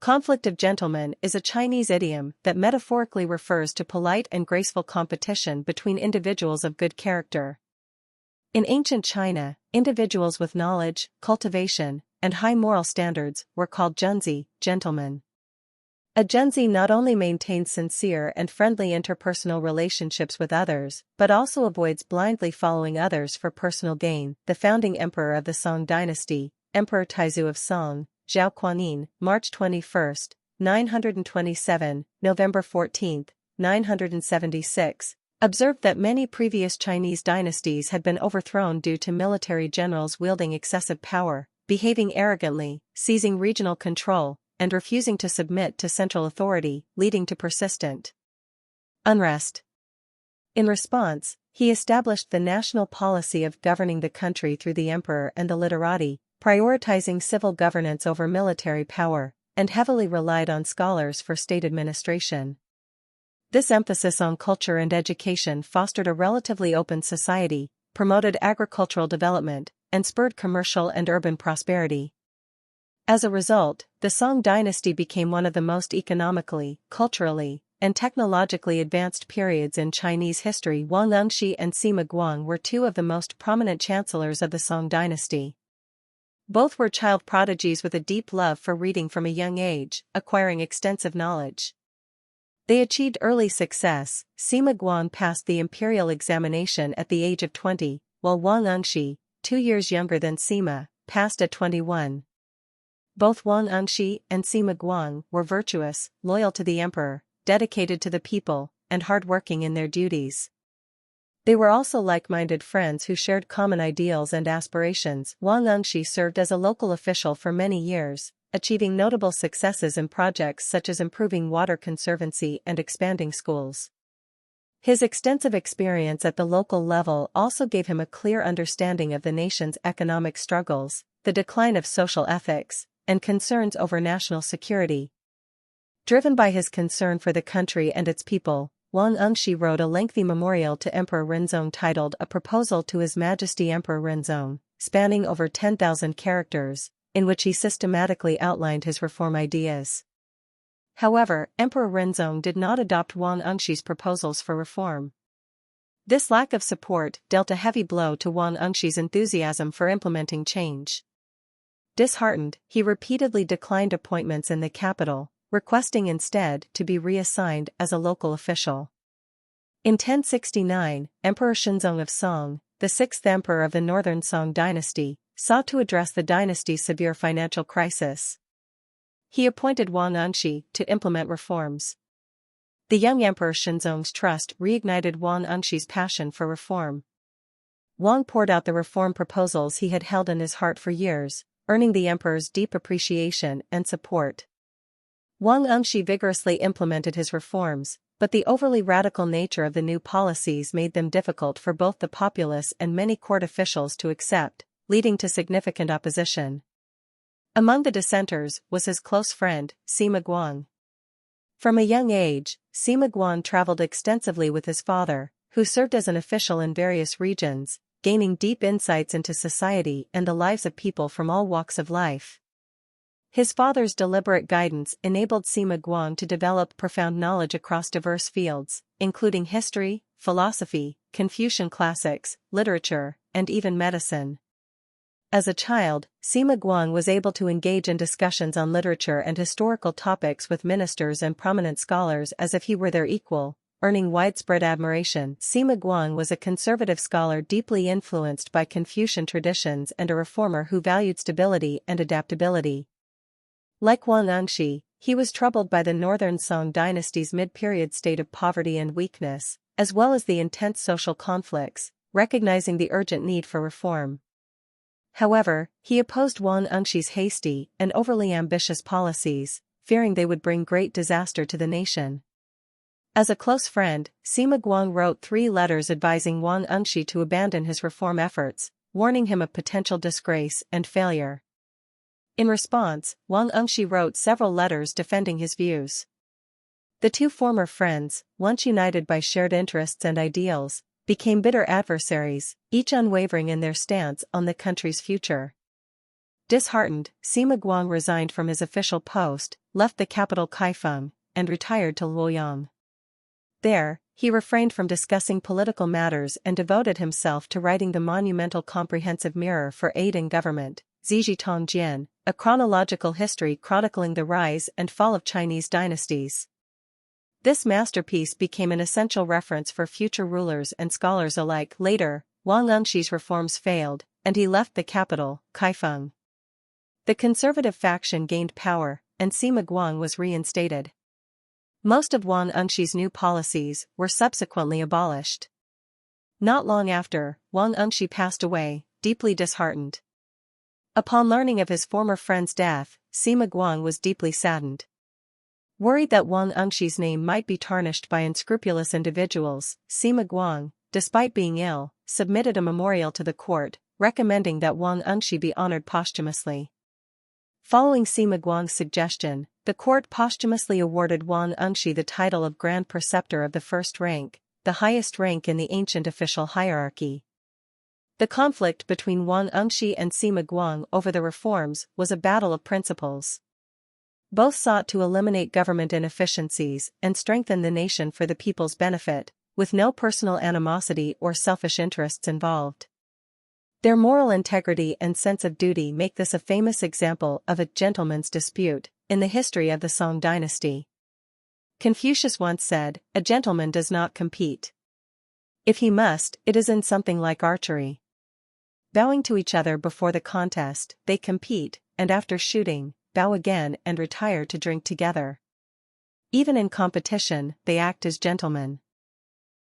Conflict of gentlemen is a Chinese idiom that metaphorically refers to polite and graceful competition between individuals of good character. In ancient China, individuals with knowledge, cultivation, and high moral standards were called junzi, gentlemen. A junzi not only maintains sincere and friendly interpersonal relationships with others, but also avoids blindly following others for personal gain. The founding emperor of the Song dynasty, Emperor Taizu of Song, Zhao Kuanin, March 21, 927, November 14, 976, observed that many previous Chinese dynasties had been overthrown due to military generals wielding excessive power, behaving arrogantly, seizing regional control, and refusing to submit to central authority, leading to persistent unrest. In response, he established the national policy of governing the country through the emperor and the literati, prioritizing civil governance over military power, and heavily relied on scholars for state administration. This emphasis on culture and education fostered a relatively open society, promoted agricultural development, and spurred commercial and urban prosperity. As a result, the Song dynasty became one of the most economically, culturally, and technologically advanced periods in Chinese history. Wang Engshi and Sima Guang were two of the most prominent chancellors of the Song dynasty. Both were child prodigies with a deep love for reading from a young age, acquiring extensive knowledge. They achieved early success. Sima Guang passed the imperial examination at the age of 20, while Wang Engshi, 2 years younger than Sima, passed at 21. Both Wang Engshi and Sima Guang were virtuous, loyal to the emperor, dedicated to the people, and hard-working in their duties. They were also like-minded friends who shared common ideals and aspirations. Wang Engshi served as a local official for many years, achieving notable successes in projects such as improving water conservancy and expanding schools. His extensive experience at the local level also gave him a clear understanding of the nation's economic struggles, the decline of social ethics, and concerns over national security. Driven by his concern for the country and its people, Wang Engshi wrote a lengthy memorial to Emperor Renzong titled A Proposal to His Majesty Emperor Renzong, spanning over 10,000 characters, in which he systematically outlined his reform ideas. However, Emperor Renzong did not adopt Wang Engshi's proposals for reform. This lack of support dealt a heavy blow to Wang Engshi's enthusiasm for implementing change. Disheartened, he repeatedly declined appointments in the capital, requesting instead to be reassigned as a local official. In 1069, Emperor Shenzong of Song, the sixth emperor of the northern Song dynasty, sought to address the dynasty's severe financial crisis. He appointed Wang Engshi to implement reforms. The young Emperor Shenzong's trust reignited Wang Engshi's passion for reform. Wang poured out the reform proposals he had held in his heart for years, earning the emperor's deep appreciation and support. Wang Engshi vigorously implemented his reforms, but the overly radical nature of the new policies made them difficult for both the populace and many court officials to accept, leading to significant opposition. Among the dissenters was his close friend, Sima Guang. From a young age, Sima Guang traveled extensively with his father, who served as an official in various regions, gaining deep insights into society and the lives of people from all walks of life. His father's deliberate guidance enabled Sima Guang to develop profound knowledge across diverse fields, including history, philosophy, Confucian classics, literature, and even medicine. As a child, Sima Guang was able to engage in discussions on literature and historical topics with ministers and prominent scholars as if he were their equal, earning widespread admiration. Sima Guang was a conservative scholar deeply influenced by Confucian traditions and a reformer who valued stability and adaptability. Like Wang Engshi, he was troubled by the northern Song dynasty's mid-period state of poverty and weakness, as well as the intense social conflicts, recognizing the urgent need for reform. However, he opposed Wang Engshi's hasty and overly ambitious policies, fearing they would bring great disaster to the nation. As a close friend, Sima Guang wrote 3 letters advising Wang Engshi to abandon his reform efforts, warning him of potential disgrace and failure. In response, Wang Engshi wrote several letters defending his views. The two former friends, once united by shared interests and ideals, became bitter adversaries, each unwavering in their stance on the country's future. Disheartened, Sima Guang resigned from his official post, left the capital Kaifeng, and retired to Luoyang. There, he refrained from discussing political matters and devoted himself to writing the monumental comprehensive mirror for aid in government, Zizhi Tongjian, a chronological history chronicling the rise and fall of Chinese dynasties. This masterpiece became an essential reference for future rulers and scholars alike. Later, Wang Unxi's reforms failed, and he left the capital, Kaifeng. The conservative faction gained power, and Sima Guang was reinstated. Most of Wang Unxi's new policies were subsequently abolished. Not long after, Wang Unxi passed away, deeply disheartened. Upon learning of his former friend's death, Sima Guang was deeply saddened. Worried that Wang Unxi's name might be tarnished by unscrupulous individuals, Sima Guang, despite being ill, submitted a memorial to the court, recommending that Wang Unxi be honored posthumously. Following Sima Guang's suggestion, the court posthumously awarded Wang Unxi the title of Grand Preceptor of the First Rank, the highest rank in the ancient official hierarchy. The conflict between Wang Unxi and Sima Guang over the reforms was a battle of principles. Both sought to eliminate government inefficiencies and strengthen the nation for the people's benefit, with no personal animosity or selfish interests involved. Their moral integrity and sense of duty make this a famous example of a gentleman's dispute in the history of the Song dynasty. Confucius once said, "A gentleman does not compete. If he must, it is in something like archery." Bowing to each other before the contest, they compete, and after shooting, bow again and retire to drink together. Even in competition, they act as gentlemen.